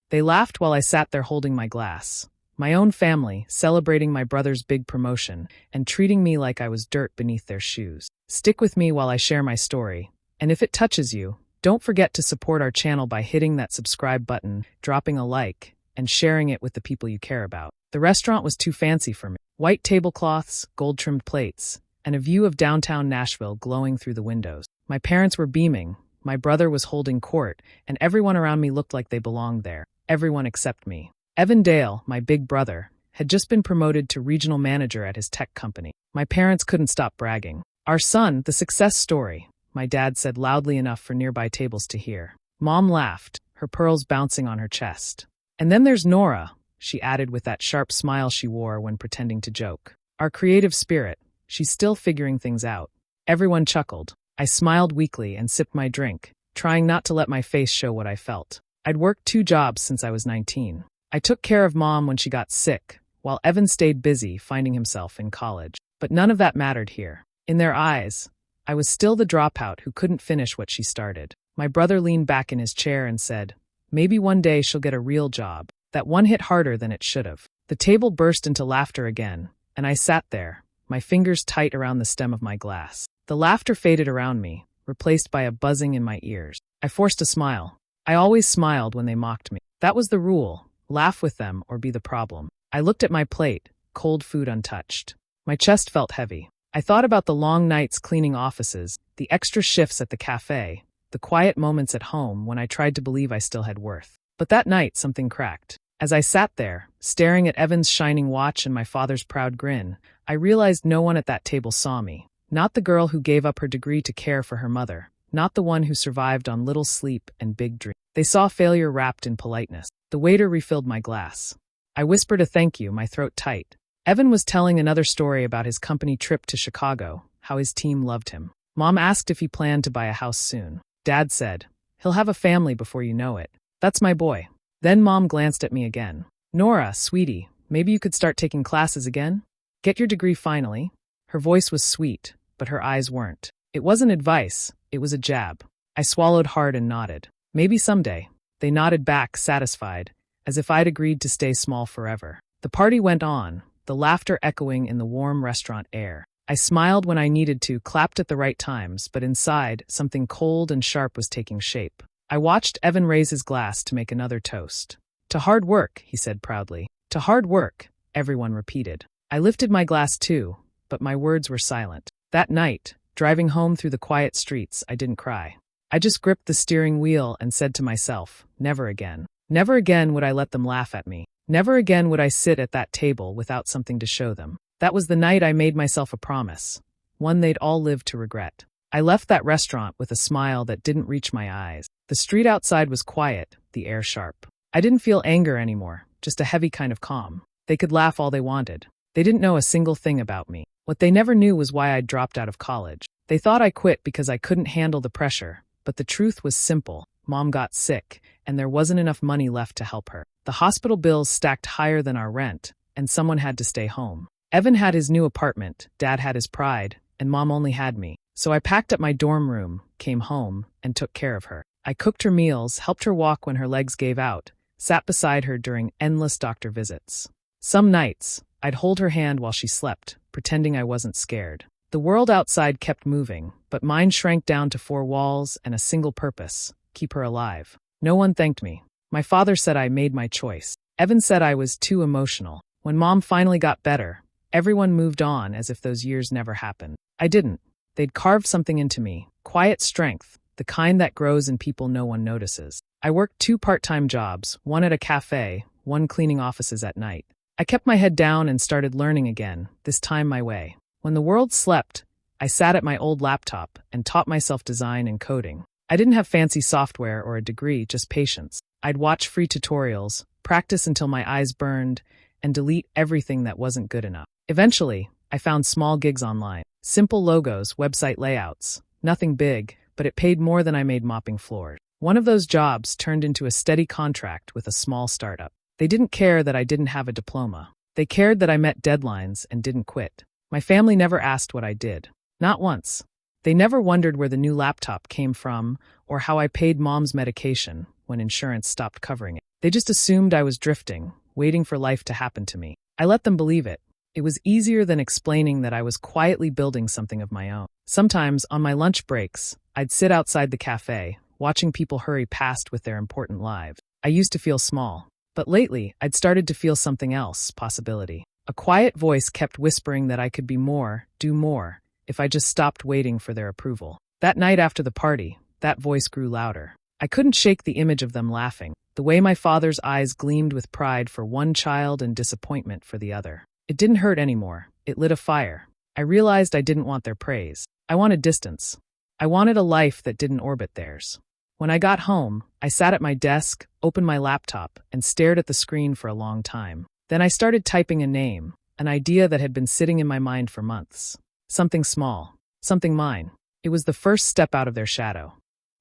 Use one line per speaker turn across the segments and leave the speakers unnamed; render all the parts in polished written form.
They laughed while I sat there holding my glass. My own family, celebrating my brother's big promotion, and treating me like I was dirt beneath their shoes. Stick with me while I share my story. And if it touches you, don't forget to support our channel by hitting that subscribe button, dropping a like, and sharing it with the people you care about. The restaurant was too fancy for me. White tablecloths, gold-trimmed plates, and a view of downtown Nashville glowing through the windows. My parents were beaming, my brother was holding court, and everyone around me looked like they belonged there. Everyone except me. Evan Dale, my big brother, had just been promoted to regional manager at his tech company. My parents couldn't stop bragging. "Our son, the success story," my dad said loudly enough for nearby tables to hear. Mom laughed, her pearls bouncing on her chest. "And then there's Nora," she added with that sharp smile she wore when pretending to joke. "Our creative spirit. She's still figuring things out." Everyone chuckled. I smiled weakly and sipped my drink, trying not to let my face show what I felt. I'd worked 2 jobs since I was 19. I took care of Mom when she got sick, while Evan stayed busy finding himself in college. But none of that mattered here. In their eyes, I was still the dropout who couldn't finish what she started. My brother leaned back in his chair and said, "Maybe one day she'll get a real job." That one hit harder than it should have. The table burst into laughter again, and I sat there, my fingers tight around the stem of my glass. The laughter faded around me, replaced by a buzzing in my ears. I forced a smile. I always smiled when they mocked me. That was the rule. Laugh with them or be the problem. I looked at my plate, cold food untouched. My chest felt heavy. I thought about the long nights cleaning offices, the extra shifts at the cafe, the quiet moments at home when I tried to believe I still had worth. But that night something cracked. As I sat there, staring at Evan's shining watch and my father's proud grin, I realized no one at that table saw me. Not the girl who gave up her degree to care for her mother. Not the one who survived on little sleep and big dreams. They saw failure wrapped in politeness. The waiter refilled my glass. I whispered a thank you, my throat tight. Evan was telling another story about his company trip to Chicago, how his team loved him. Mom asked if he planned to buy a house soon. Dad said, "He'll have a family before you know it. That's my boy." Then Mom glanced at me again. "Nora, sweetie, maybe you could start taking classes again? Get your degree finally." Her voice was sweet, but her eyes weren't. It wasn't advice, it was a jab. I swallowed hard and nodded. "Maybe someday." They nodded back, satisfied, as if I'd agreed to stay small forever. The party went on, the laughter echoing in the warm restaurant air. I smiled when I needed to, clapped at the right times, but inside, something cold and sharp was taking shape. I watched Evan raise his glass to make another toast. "To hard work," he said proudly. "To hard work," everyone repeated. I lifted my glass too, but my words were silent. That night, driving home through the quiet streets, I didn't cry. I just gripped the steering wheel and said to myself, never again. Never again would I let them laugh at me. Never again would I sit at that table without something to show them. That was the night I made myself a promise, one they'd all live to regret. I left that restaurant with a smile that didn't reach my eyes. The street outside was quiet, the air sharp. I didn't feel anger anymore, just a heavy kind of calm. They could laugh all they wanted. They didn't know a single thing about me. What they never knew was why I'd dropped out of college. They thought I quit because I couldn't handle the pressure, but the truth was simple. Mom got sick, and there wasn't enough money left to help her. The hospital bills stacked higher than our rent, and someone had to stay home. Evan had his new apartment, Dad had his pride, and Mom only had me. So I packed up my dorm room, came home, and took care of her. I cooked her meals, helped her walk when her legs gave out, sat beside her during endless doctor visits. Some nights, I'd hold her hand while she slept, pretending I wasn't scared. The world outside kept moving, but mine shrank down to 4 walls and a single purpose: keep her alive. No one thanked me. My father said I made my choice. Evan said I was too emotional. When Mom finally got better, everyone moved on as if those years never happened. I didn't. They'd carved something into me, quiet strength, the kind that grows in people no one notices. I worked 2 part-time jobs, one at a cafe, one cleaning offices at night. I kept my head down and started learning again, this time my way. When the world slept, I sat at my old laptop and taught myself design and coding. I didn't have fancy software or a degree, just patience. I'd watch free tutorials, practice until my eyes burned, and delete everything that wasn't good enough. Eventually, I found small gigs online. Simple logos, website layouts. Nothing big, but it paid more than I made mopping floors. One of those jobs turned into a steady contract with a small startup. They didn't care that I didn't have a diploma. They cared that I met deadlines and didn't quit. My family never asked what I did. Not once. They never wondered where the new laptop came from or how I paid Mom's medication when insurance stopped covering it. They just assumed I was drifting, waiting for life to happen to me. I let them believe it. It was easier than explaining that I was quietly building something of my own. Sometimes, on my lunch breaks, I'd sit outside the cafe, watching people hurry past with their important lives. I used to feel small. But lately, I'd started to feel something else, possibility. A quiet voice kept whispering that I could be more, do more, if I just stopped waiting for their approval. That night after the party, that voice grew louder. I couldn't shake the image of them laughing, the way my father's eyes gleamed with pride for one child and disappointment for the other. It didn't hurt anymore. It lit a fire. I realized I didn't want their praise. I wanted distance. I wanted a life that didn't orbit theirs. When I got home, I sat at my desk, opened my laptop, and stared at the screen for a long time. Then I started typing a name, an idea that had been sitting in my mind for months. Something small. Something mine. It was the first step out of their shadow.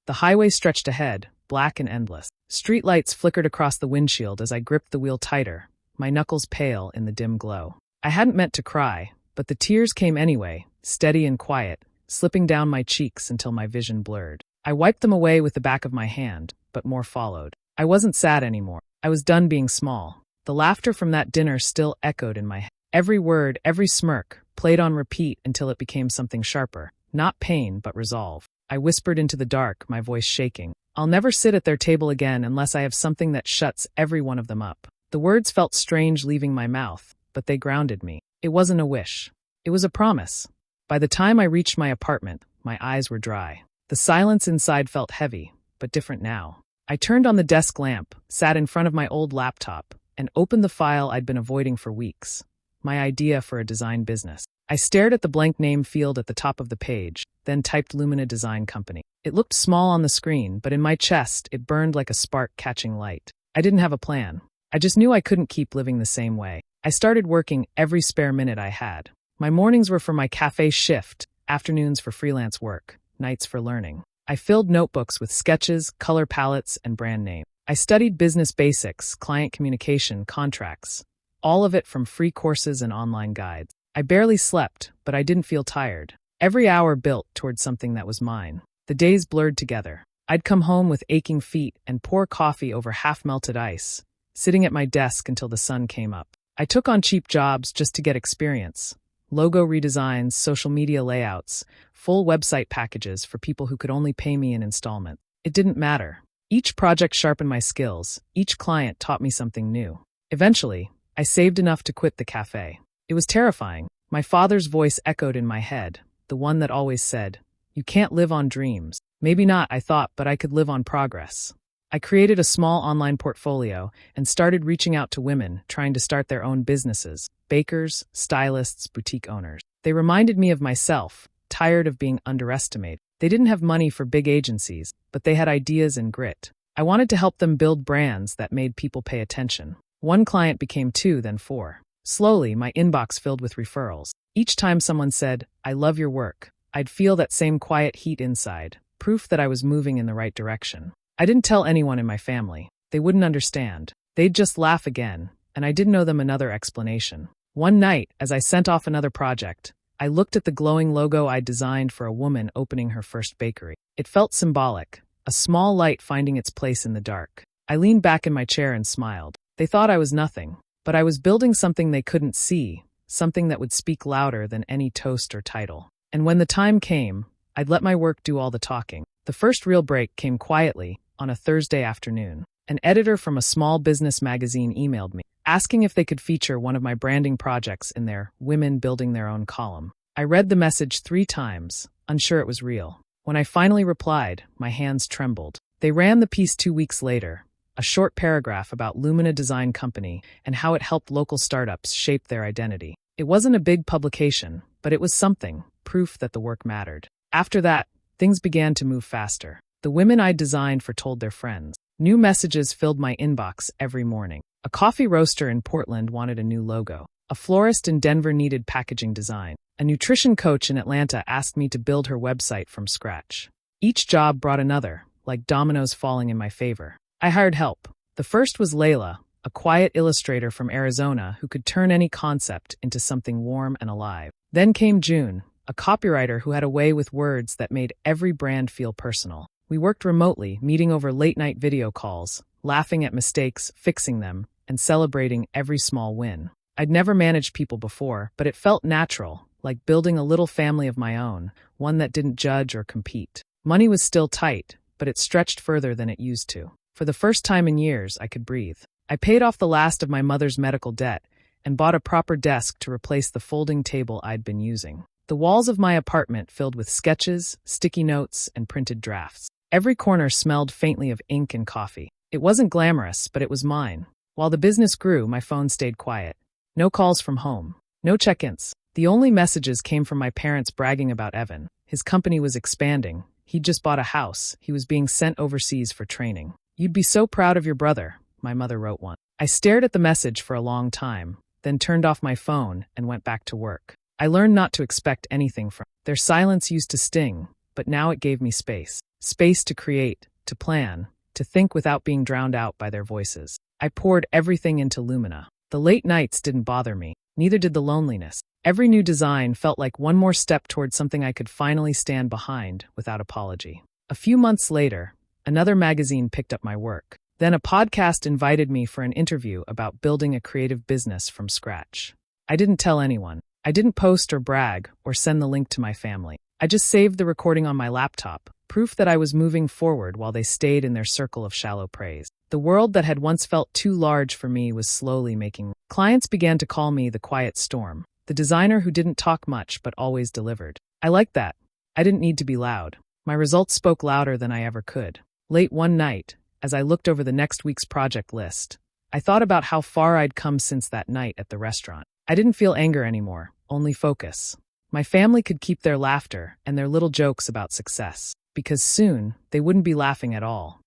The highway stretched ahead, black and endless. Streetlights flickered across the windshield as I gripped the wheel tighter, my knuckles pale in the dim glow. I hadn't meant to cry, but the tears came anyway, steady and quiet, slipping down my cheeks until my vision blurred. I wiped them away with the back of my hand, but more followed. I wasn't sad anymore. I was done being small. The laughter from that dinner still echoed in my head. Every word, every smirk, played on repeat until it became something sharper. Not pain, but resolve. I whispered into the dark, my voice shaking. I'll never sit at their table again unless I have something that shuts every one of them up. The words felt strange leaving my mouth, but they grounded me. It wasn't a wish. It was a promise. By the time I reached my apartment, my eyes were dry. The silence inside felt heavy, but different now. I turned on the desk lamp, sat in front of my old laptop, and opened the file I'd been avoiding for weeks. My idea for a design business. I stared at the blank name field at the top of the page, then typed Lumina Design Company. It looked small on the screen, but in my chest, it burned like a spark catching light. I didn't have a plan. I just knew I couldn't keep living the same way. I started working every spare minute I had. My mornings were for my cafe shift, afternoons for freelance work, nights for learning. I filled notebooks with sketches, color palettes, and brand names. I studied business basics, client communication, contracts, all of it from free courses and online guides. I barely slept, but I didn't feel tired. Every hour built toward something that was mine. The days blurred together. I'd come home with aching feet and pour coffee over half-melted ice, sitting at my desk until the sun came up. I took on cheap jobs just to get experience. Logo redesigns, social media layouts, full website packages for people who could only pay me in installments. It didn't matter. Each project sharpened my skills. Each client taught me something new. Eventually, I saved enough to quit the cafe. It was terrifying. My father's voice echoed in my head, the one that always said, "You can't live on dreams." Maybe not, I thought, but I could live on progress. I created a small online portfolio and started reaching out to women trying to start their own businesses, bakers, stylists, boutique owners. They reminded me of myself, tired of being underestimated. They didn't have money for big agencies, but they had ideas and grit. I wanted to help them build brands that made people pay attention. One client became 2, then 4. Slowly, my inbox filled with referrals. Each time someone said, "I love your work," I'd feel that same quiet heat inside, proof that I was moving in the right direction. I didn't tell anyone in my family. They wouldn't understand. They'd just laugh again, and I didn't owe them another explanation. One night, as I sent off another project, I looked at the glowing logo I'd designed for a woman opening her first bakery. It felt symbolic, a small light finding its place in the dark. I leaned back in my chair and smiled. They thought I was nothing, but I was building something they couldn't see, something that would speak louder than any toast or title. And when the time came, I'd let my work do all the talking. The first real break came quietly, on a Thursday afternoon. An editor from a small business magazine emailed me, asking if they could feature one of my branding projects in their Women Building Their Own column. I read the message 3 times, unsure it was real. When I finally replied, my hands trembled. They ran the piece 2 weeks later, a short paragraph about Lumina Design Company and how it helped local startups shape their identity. It wasn't a big publication, but it was something, proof that the work mattered. After that, things began to move faster. The women I'd designed for told their friends. New messages filled my inbox every morning. A coffee roaster in Portland wanted a new logo. A florist in Denver needed packaging design. A nutrition coach in Atlanta asked me to build her website from scratch. Each job brought another, like dominoes falling in my favor. I hired help. The first was Layla, a quiet illustrator from Arizona who could turn any concept into something warm and alive. Then came June, a copywriter who had a way with words that made every brand feel personal. We worked remotely, meeting over late-night video calls, laughing at mistakes, fixing them, and celebrating every small win. I'd never managed people before, but it felt natural, like building a little family of my own, one that didn't judge or compete. Money was still tight, but it stretched further than it used to. For the first time in years, I could breathe. I paid off the last of my mother's medical debt and bought a proper desk to replace the folding table I'd been using. The walls of my apartment filled with sketches, sticky notes, and printed drafts. Every corner smelled faintly of ink and coffee. It wasn't glamorous, but it was mine. While the business grew, my phone stayed quiet. No calls from home. No check-ins. The only messages came from my parents bragging about Evan. His company was expanding. He'd just bought a house. He was being sent overseas for training. "You'd be so proud of your brother," my mother wrote one. I stared at the message for a long time, then turned off my phone and went back to work. I learned not to expect anything from their silence used to sting, but now it gave me space. Space to create, to plan, to think without being drowned out by their voices. I poured everything into Lumina. The late nights didn't bother me, neither did the loneliness. Every new design felt like one more step toward something I could finally stand behind without apology. A few months later, another magazine picked up my work. Then a podcast invited me for an interview about building a creative business from scratch. I didn't tell anyone. I didn't post or brag or send the link to my family. I just saved the recording on my laptop, proof that I was moving forward while they stayed in their circle of shallow praise. The world that had once felt too large for me was slowly making. Clients began to call me the quiet storm, the designer who didn't talk much but always delivered. I liked that. I didn't need to be loud. My results spoke louder than I ever could. Late one night, as I looked over the next week's project list, I thought about how far I'd come since that night at the restaurant. I didn't feel anger anymore, only focus. My family could keep their laughter and their little jokes about success, because soon they wouldn't be laughing at all.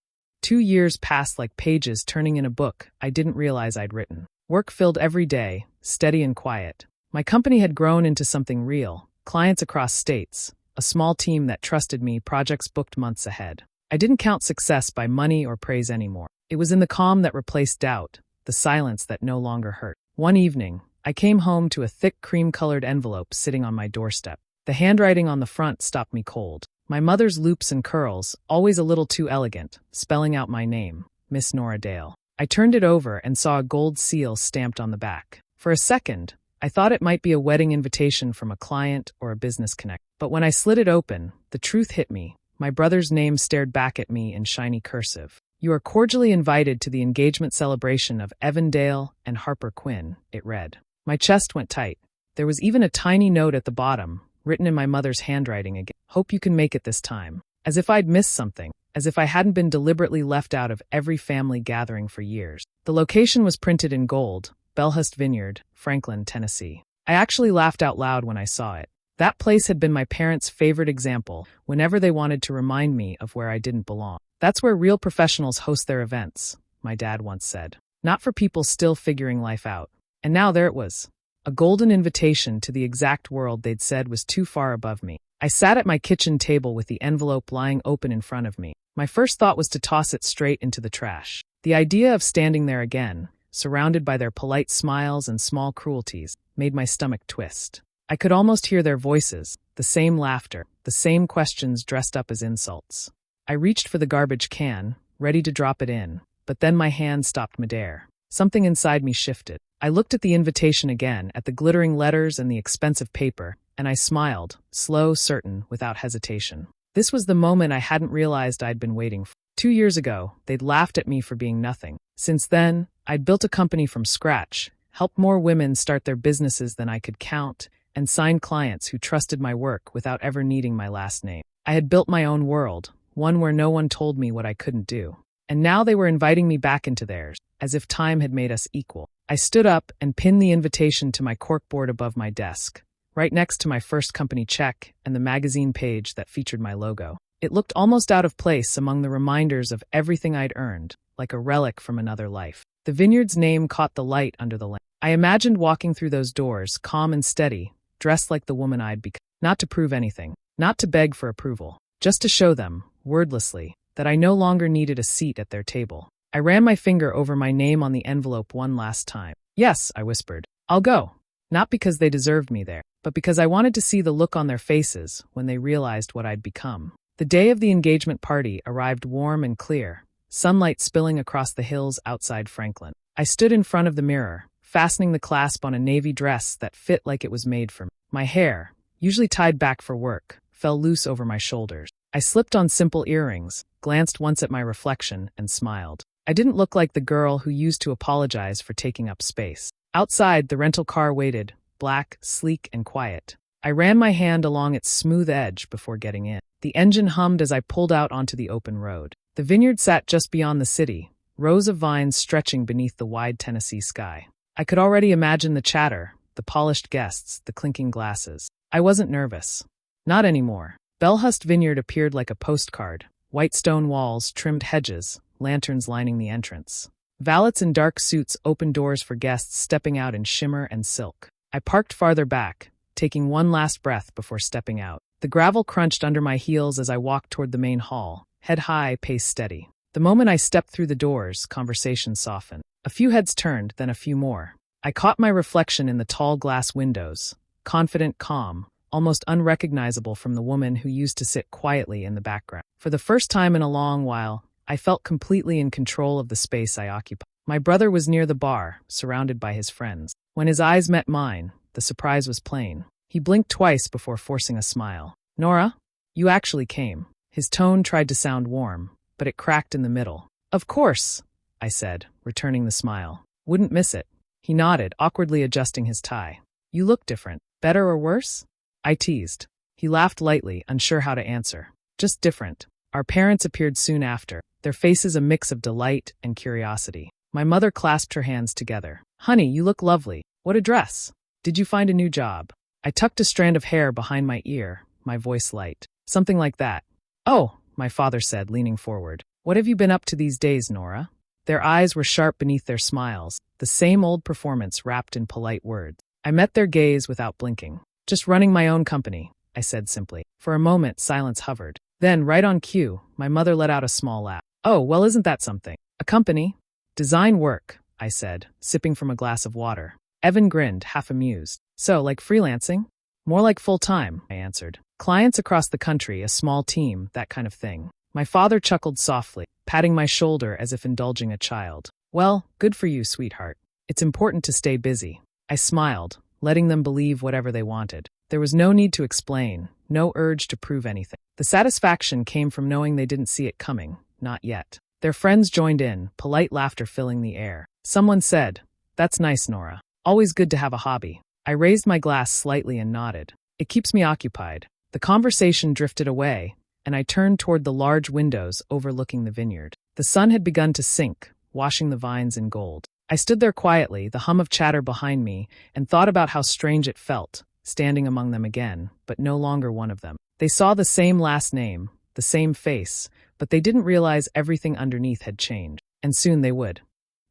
2 years passed like pages turning in a book I didn't realize I'd written. Work filled every day, steady and quiet. My company had grown into something real, clients across states, a small team that trusted me, projects booked months ahead. I didn't count success by money or praise anymore. It was in the calm that replaced doubt, the silence that no longer hurt. One evening, I came home to a thick cream-colored envelope sitting on my doorstep. The handwriting on the front stopped me cold. My mother's loops and curls, always a little too elegant, spelling out my name, Miss Nora Dale. I turned it over and saw a gold seal stamped on the back. For a second, I thought it might be a wedding invitation from a client or a business connect. But when I slid it open, the truth hit me. My brother's name stared back at me in shiny cursive. "You are cordially invited to the engagement celebration of Evan Dale and Harper Quinn," it read. My chest went tight. There was even a tiny note at the bottom, written in my mother's handwriting again. "Hope you can make it this time." As if I'd missed something, as if I hadn't been deliberately left out of every family gathering for years. The location was printed in gold, Belhust Vineyard, Franklin, Tennessee. I actually laughed out loud when I saw it. That place had been my parents' favorite example whenever they wanted to remind me of where I didn't belong. "That's where real professionals host their events," my dad once said. "Not for people still figuring life out." And now there it was. A golden invitation to the exact world they'd said was too far above me. I sat at my kitchen table with the envelope lying open in front of me. My first thought was to toss it straight into the trash. The idea of standing there again, surrounded by their polite smiles and small cruelties, made my stomach twist. I could almost hear their voices, the same laughter, the same questions dressed up as insults. I reached for the garbage can, ready to drop it in, but then my hand stopped midair. Something inside me shifted. I looked at the invitation again, at the glittering letters and the expensive paper, and I smiled, slow, certain, without hesitation. This was the moment I hadn't realized I'd been waiting for. 2 years ago, they'd laughed at me for being nothing. Since then, I'd built a company from scratch, helped more women start their businesses than I could count, and signed clients who trusted my work without ever needing my last name. I had built my own world, one where no one told me what I couldn't do. And now they were inviting me back into theirs, as if time had made us equal. I stood up and pinned the invitation to my corkboard above my desk, right next to my first company check and the magazine page that featured my logo. It looked almost out of place among the reminders of everything I'd earned, like a relic from another life. The vineyard's name caught the light under the lamp. I imagined walking through those doors, calm and steady, dressed like the woman I'd become. Not to prove anything, not to beg for approval, just to show them, wordlessly, that I no longer needed a seat at their table. I ran my finger over my name on the envelope one last time. "Yes," I whispered. "I'll go." Not because they deserved me there, but because I wanted to see the look on their faces when they realized what I'd become. The day of the engagement party arrived warm and clear, sunlight spilling across the hills outside Franklin. I stood in front of the mirror, fastening the clasp on a navy dress that fit like it was made for me. My hair, usually tied back for work, fell loose over my shoulders. I slipped on simple earrings, glanced once at my reflection, and smiled. I didn't look like the girl who used to apologize for taking up space. Outside, the rental car waited, black, sleek, and quiet. I ran my hand along its smooth edge before getting in. The engine hummed as I pulled out onto the open road. The vineyard sat just beyond the city, rows of vines stretching beneath the wide Tennessee sky. I could already imagine the chatter, the polished guests, the clinking glasses. I wasn't nervous. Not anymore. Belhust Vineyard appeared like a postcard, white stone walls, trimmed hedges, lanterns lining the entrance. Valets in dark suits opened doors for guests stepping out in shimmer and silk. I parked farther back, taking one last breath before stepping out. The gravel crunched under my heels as I walked toward the main hall, head high, pace steady. The moment I stepped through the doors, conversation softened. A few heads turned, then a few more. I caught my reflection in the tall glass windows, confident, calm, almost unrecognizable from the woman who used to sit quietly in the background. For the first time in a long while, I felt completely in control of the space I occupied. My brother was near the bar, surrounded by his friends. When his eyes met mine, the surprise was plain. He blinked twice before forcing a smile. "Nora, you actually came." His tone tried to sound warm, but it cracked in the middle. "Of course," I said, returning the smile. "Wouldn't miss it." He nodded, awkwardly adjusting his tie. "You look different. Better or worse?" I teased. He laughed lightly, unsure how to answer. "Just different." Our parents appeared soon after, their faces a mix of delight and curiosity. My mother clasped her hands together. "Honey, you look lovely. What a dress. Did you find a new job?" I tucked a strand of hair behind my ear, my voice light. "Something like that." "Oh," my father said, leaning forward. "What have you been up to these days, Nora?" Their eyes were sharp beneath their smiles, the same old performance wrapped in polite words. I met their gaze without blinking. "Just running my own company," I said simply. For a moment, silence hovered. Then, right on cue, my mother let out a small laugh. "Oh, well, isn't that something? A company?" "Design work," I said, sipping from a glass of water. Evan grinned, half amused. "So, like freelancing?" "More like full-time," I answered. "Clients across the country, a small team, that kind of thing." My father chuckled softly, patting my shoulder as if indulging a child. "Well, good for you, sweetheart. It's important to stay busy." I smiled, letting them believe whatever they wanted. There was no need to explain, no urge to prove anything. The satisfaction came from knowing they didn't see it coming, not yet. Their friends joined in, polite laughter filling the air. Someone said, "That's nice, Nora. Always good to have a hobby." I raised my glass slightly and nodded. "It keeps me occupied." The conversation drifted away, and I turned toward the large windows overlooking the vineyard. The sun had begun to sink, washing the vines in gold. I stood there quietly, the hum of chatter behind me, and thought about how strange it felt, standing among them again, but no longer one of them. They saw the same last name, the same face, but they didn't realize everything underneath had changed, and soon they would.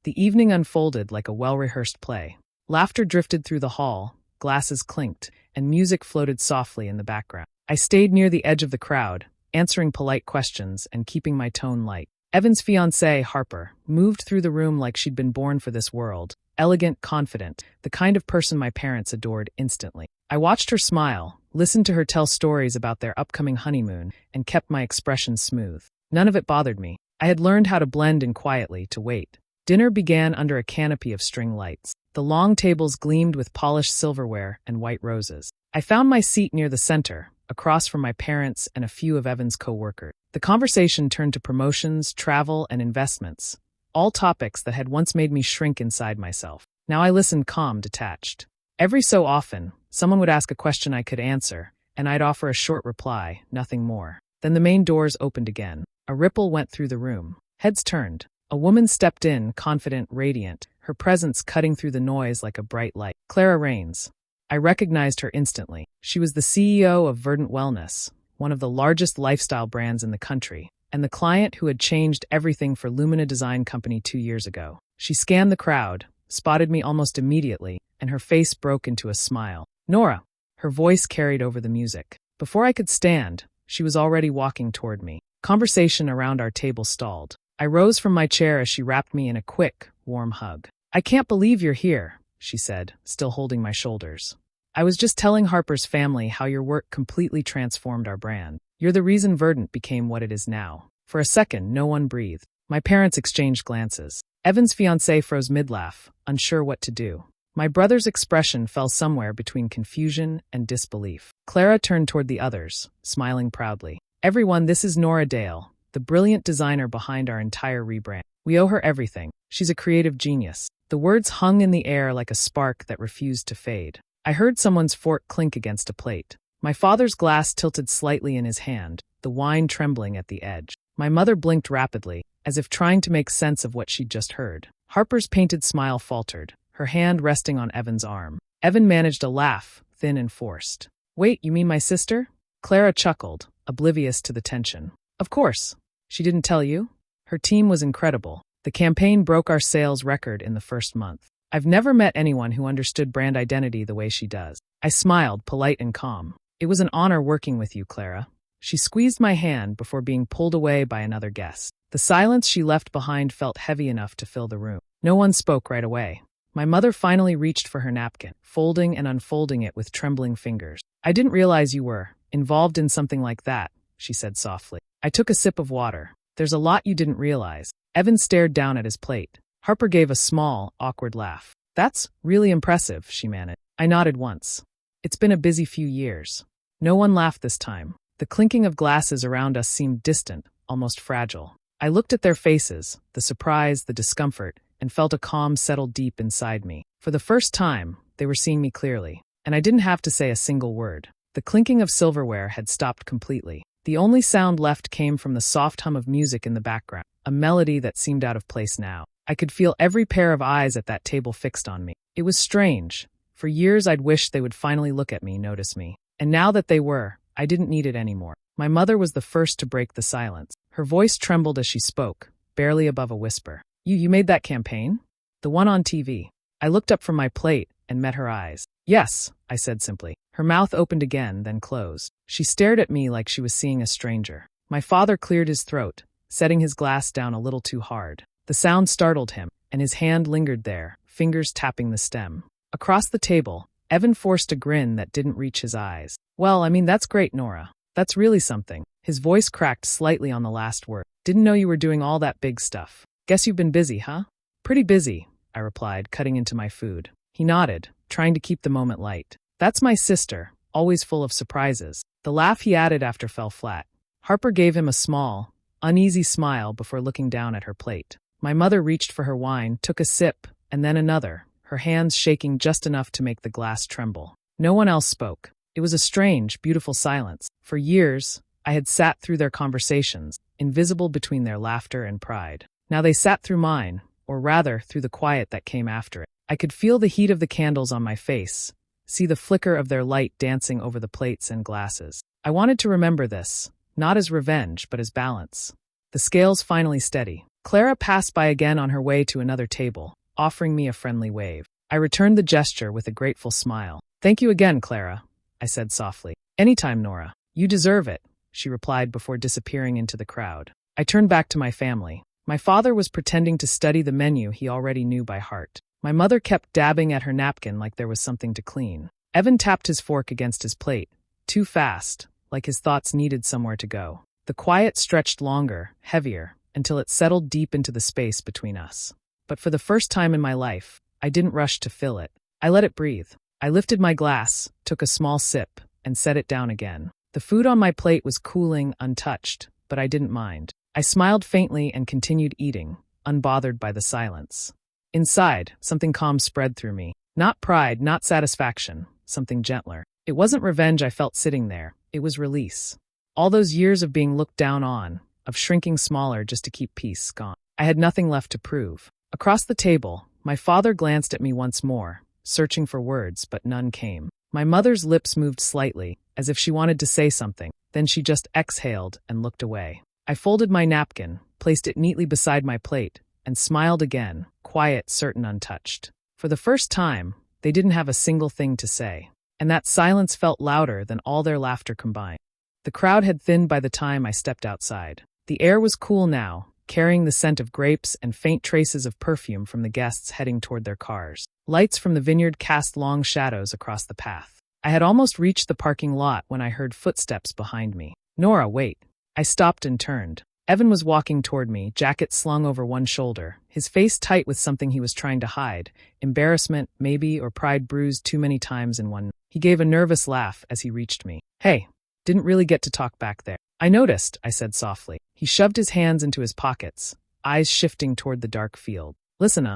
The evening unfolded like a well-rehearsed play. Laughter drifted through the hall, glasses clinked, and music floated softly in the background. I stayed near the edge of the crowd, answering polite questions and keeping my tone light. Evan's fiancée, Harper, moved through the room like she'd been born for this world, elegant, confident, the kind of person my parents adored instantly. I watched her smile, listened to her tell stories about their upcoming honeymoon, and kept my expression smooth. None of it bothered me. I had learned how to blend in quietly, to wait. Dinner began under a canopy of string lights. The long tables gleamed with polished silverware and white roses. I found my seat near the center, across from my parents and a few of Evan's co-workers. The conversation turned to promotions, travel, and investments, all topics that had once made me shrink inside myself. Now I listened calm, detached. Every so often, someone would ask a question I could answer, and I'd offer a short reply, nothing more. Then the main doors opened again. A ripple went through the room. Heads turned. A woman stepped in, confident, radiant, her presence cutting through the noise like a bright light. Clara Rains. I recognized her instantly. She was the CEO of Verdant Wellness, one of the largest lifestyle brands in the country, and the client who had changed everything for Lumina Design Company 2 years ago. She scanned the crowd, spotted me almost immediately, and her face broke into a smile. "Nora." Her voice carried over the music. Before I could stand, she was already walking toward me. Conversation around our table stalled. I rose from my chair as she wrapped me in a quick, warm hug. "I can't believe you're here," she said, still holding my shoulders. "I was just telling Harper's family how your work completely transformed our brand. You're the reason Verdant became what it is now." For a second, no one breathed. My parents exchanged glances. Evan's fiancée froze mid-laugh, unsure what to do. My brother's expression fell somewhere between confusion and disbelief. Clara turned toward the others, smiling proudly. Everyone, this is Nora Dale, the brilliant designer behind our entire rebrand. We owe her everything. She's a creative genius. The words hung in the air like a spark that refused to fade. I heard someone's fork clink against a plate. My father's glass tilted slightly in his hand, the wine trembling at the edge. My mother blinked rapidly, as if trying to make sense of what she'd just heard. Harper's painted smile faltered, her hand resting on Evan's arm. Evan managed a laugh, thin and forced. Wait, you mean my sister? Clara chuckled, oblivious to the tension. Of course. She didn't tell you? Her team was incredible. The campaign broke our sales record in the first month. I've never met anyone who understood brand identity the way she does. I smiled, polite and calm. It was an honor working with you, Clara. She squeezed my hand before being pulled away by another guest. The silence she left behind felt heavy enough to fill the room. No one spoke right away. My mother finally reached for her napkin, folding and unfolding it with trembling fingers. I didn't realize you were involved in something like that, she said softly. I took a sip of water. There's a lot you didn't realize. Evan stared down at his plate. Harper gave a small, awkward laugh. That's really impressive, she managed. I nodded once. It's been a busy few years. No one laughed this time. The clinking of glasses around us seemed distant, almost fragile. I looked at their faces, the surprise, the discomfort, and felt a calm settle deep inside me. For the first time, they were seeing me clearly, and I didn't have to say a single word. The clinking of silverware had stopped completely. The only sound left came from the soft hum of music in the background, a melody that seemed out of place now. I could feel every pair of eyes at that table fixed on me. It was strange. For years I'd wished they would finally look at me, notice me. And now that they were, I didn't need it anymore. My mother was the first to break the silence. Her voice trembled as she spoke, barely above a whisper. You made that campaign? The one on TV. I looked up from my plate and met her eyes. Yes, I said simply. Her mouth opened again, then closed. She stared at me like she was seeing a stranger. My father cleared his throat, setting his glass down a little too hard. The sound startled him, and his hand lingered there, fingers tapping the stem. Across the table, Evan forced a grin that didn't reach his eyes. Well, I mean, that's great, Nora. That's really something. His voice cracked slightly on the last word. Didn't know you were doing all that big stuff. Guess you've been busy, huh? Pretty busy, I replied, cutting into my food. He nodded, trying to keep the moment light. That's my sister, always full of surprises. The laugh he added after fell flat. Harper gave him a small, uneasy smile before looking down at her plate. My mother reached for her wine, took a sip, and then another, her hands shaking just enough to make the glass tremble. No one else spoke. It was a strange, beautiful silence. For years, I had sat through their conversations, invisible between their laughter and pride. Now they sat through mine, or rather, through the quiet that came after it. I could feel the heat of the candles on my face, see the flicker of their light dancing over the plates and glasses. I wanted to remember this, not as revenge, but as balance. The scales finally steady. Clara passed by again on her way to another table, offering me a friendly wave. I returned the gesture with a grateful smile. Thank you again, Clara, I said softly. Anytime, Nora. You deserve it, she replied before disappearing into the crowd. I turned back to my family. My father was pretending to study the menu he already knew by heart. My mother kept dabbing at her napkin like there was something to clean. Evan tapped his fork against his plate, too fast, like his thoughts needed somewhere to go. The quiet stretched longer, heavier, until it settled deep into the space between us. But for the first time in my life, I didn't rush to fill it. I let it breathe. I lifted my glass, took a small sip, and set it down again. The food on my plate was cooling, untouched, but I didn't mind. I smiled faintly and continued eating, unbothered by the silence. Inside, something calm spread through me. Not pride, not satisfaction, something gentler. It wasn't revenge I felt sitting there, it was release. All those years of being looked down on, of shrinking smaller just to keep peace, gone. I had nothing left to prove. Across the table, my father glanced at me once more, searching for words, but none came. My mother's lips moved slightly, as if she wanted to say something, then she just exhaled and looked away. I folded my napkin, placed it neatly beside my plate, and smiled again, quiet, certain, untouched. For the first time, they didn't have a single thing to say, and that silence felt louder than all their laughter combined. The crowd had thinned by the time I stepped outside. The air was cool now, carrying the scent of grapes and faint traces of perfume from the guests heading toward their cars. Lights from the vineyard cast long shadows across the path. I had almost reached the parking lot when I heard footsteps behind me. Nora, wait. I stopped and turned. Evan was walking toward me, jacket slung over one shoulder, his face tight with something he was trying to hide, embarrassment, maybe, or pride bruised too many times in one. He gave a nervous laugh as he reached me. Hey, didn't really get to talk back there. I noticed, I said softly. He shoved his hands into his pockets, eyes shifting toward the dark field. Listen,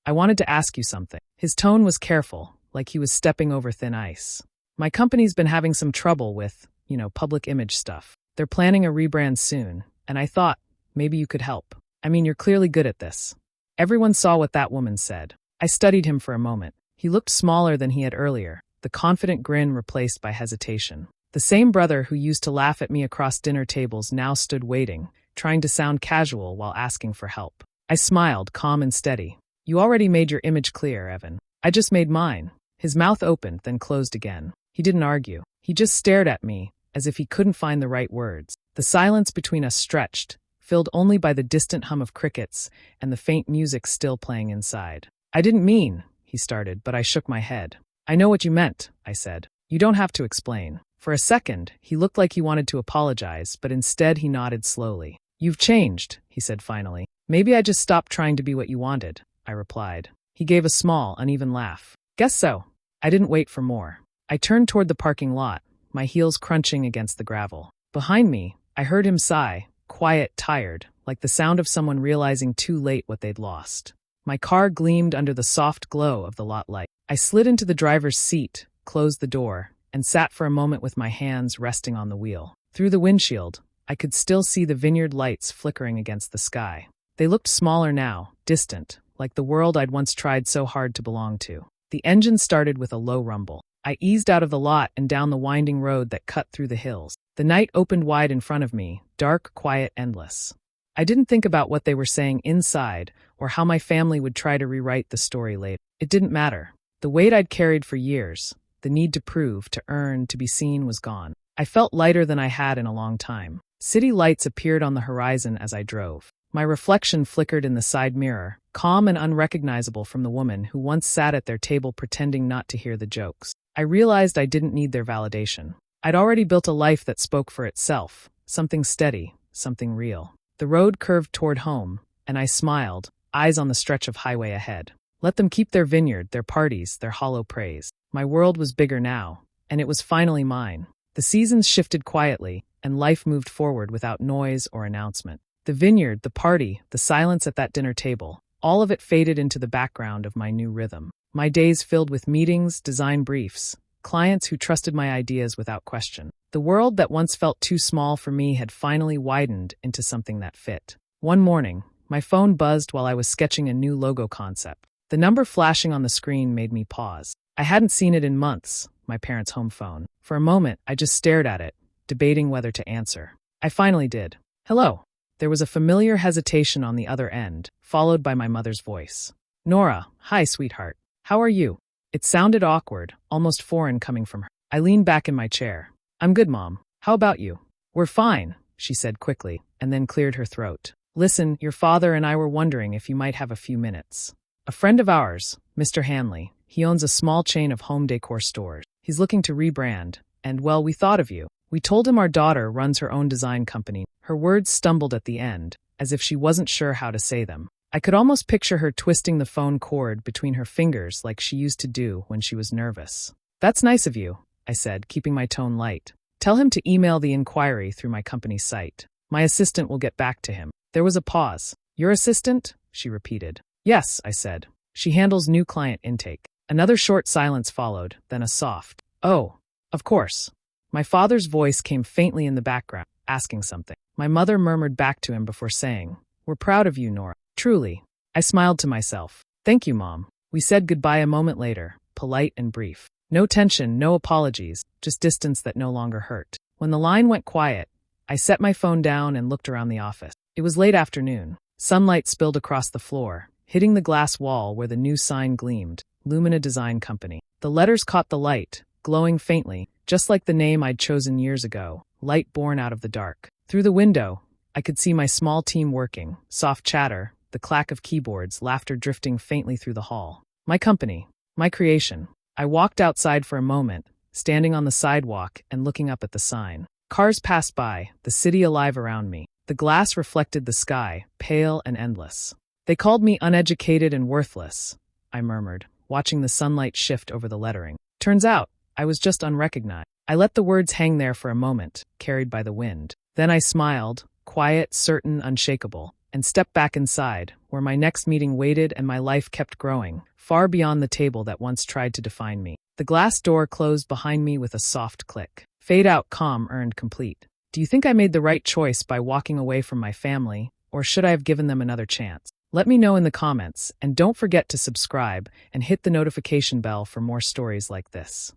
I wanted to ask you something. His tone was careful, like he was stepping over thin ice. My company's been having some trouble with, public image stuff. They're planning a rebrand soon, and I thought, maybe you could help. I mean, you're clearly good at this. Everyone saw what that woman said. I studied him for a moment. He looked smaller than he had earlier, the confident grin replaced by hesitation. The same brother who used to laugh at me across dinner tables now stood waiting, trying to sound casual while asking for help. I smiled, calm and steady. You already made your image clear, Evan. I just made mine. His mouth opened, then closed again. He didn't argue. He just stared at me, as if he couldn't find the right words. The silence between us stretched, filled only by the distant hum of crickets and the faint music still playing inside. I didn't mean, he started, but I shook my head. I know what you meant, I said. You don't have to explain. For a second, he looked like he wanted to apologize, but instead he nodded slowly. You've changed, he said finally. Maybe I just stopped trying to be what you wanted, I replied. He gave a small, uneven laugh. Guess so. I didn't wait for more. I turned toward the parking lot, my heels crunching against the gravel. Behind me, I heard him sigh, quiet, tired, like the sound of someone realizing too late what they'd lost. My car gleamed under the soft glow of the lot light. I slid into the driver's seat, closed the door, and sat for a moment with my hands resting on the wheel. Through the windshield, I could still see the vineyard lights flickering against the sky. They looked smaller now, distant, like the world I'd once tried so hard to belong to. The engine started with a low rumble. I eased out of the lot and down the winding road that cut through the hills. The night opened wide in front of me, dark, quiet, endless. I didn't think about what they were saying inside or how my family would try to rewrite the story later. It didn't matter. The weight I'd carried for years, the need to prove, to earn, to be seen was gone. I felt lighter than I had in a long time. City lights appeared on the horizon as I drove. My reflection flickered in the side mirror, calm and unrecognizable from the woman who once sat at their table pretending not to hear the jokes. I realized I didn't need their validation. I'd already built a life that spoke for itself, something steady, something real. The road curved toward home, and I smiled, eyes on the stretch of highway ahead. Let them keep their vineyard, their parties, their hollow praise. My world was bigger now, and it was finally mine. The seasons shifted quietly, and life moved forward without noise or announcement. The vineyard, the party, the silence at that dinner table, all of it faded into the background of my new rhythm. My days filled with meetings, design briefs, clients who trusted my ideas without question. The world that once felt too small for me had finally widened into something that fit. One morning, my phone buzzed while I was sketching a new logo concept. The number flashing on the screen made me pause. I hadn't seen it in months, my parents' home phone. For a moment, I just stared at it, debating whether to answer. I finally did. Hello. There was a familiar hesitation on the other end, followed by my mother's voice. Nora, hi, sweetheart. How are you? It sounded awkward, almost foreign coming from her. I leaned back in my chair. I'm good, Mom. How about you? We're fine, she said quickly, and then cleared her throat. Listen, your father and I were wondering if you might have a few minutes. A friend of ours, Mr. Hanley, he owns a small chain of home decor stores. He's looking to rebrand, and well, we thought of you. We told him our daughter runs her own design company. Her words stumbled at the end, as if she wasn't sure how to say them. I could almost picture her twisting the phone cord between her fingers like she used to do when she was nervous. That's nice of you, I said, keeping my tone light. Tell him to email the inquiry through my company's site. My assistant will get back to him. There was a pause. Your assistant? She repeated. Yes, I said. She handles new client intake. Another short silence followed, then a soft, oh, of course. My father's voice came faintly in the background, asking something. My mother murmured back to him before saying, We're proud of you, Nora. Truly. I smiled to myself. Thank you, Mom. We said goodbye a moment later, polite and brief. No tension, no apologies, just distance that no longer hurt. When the line went quiet, I set my phone down and looked around the office. It was late afternoon. Sunlight spilled across the floor, hitting the glass wall where the new sign gleamed, Lumina Design Company. The letters caught the light, glowing faintly, just like the name I'd chosen years ago, light born out of the dark. Through the window, I could see my small team working, soft chatter, the clack of keyboards, laughter drifting faintly through the hall. My company, my creation. I walked outside for a moment, standing on the sidewalk and looking up at the sign. Cars passed by, the city alive around me. The glass reflected the sky, pale and endless. They called me uneducated and worthless, I murmured, watching the sunlight shift over the lettering. Turns out, I was just unrecognized. I let the words hang there for a moment, carried by the wind. Then I smiled, quiet, certain, unshakable, and stepped back inside, where my next meeting waited and my life kept growing, far beyond the table that once tried to define me. The glass door closed behind me with a soft click. Fade out calm earned complete. Do you think I made the right choice by walking away from my family, or should I have given them another chance? Let me know in the comments, and don't forget to subscribe and hit the notification bell for more stories like this.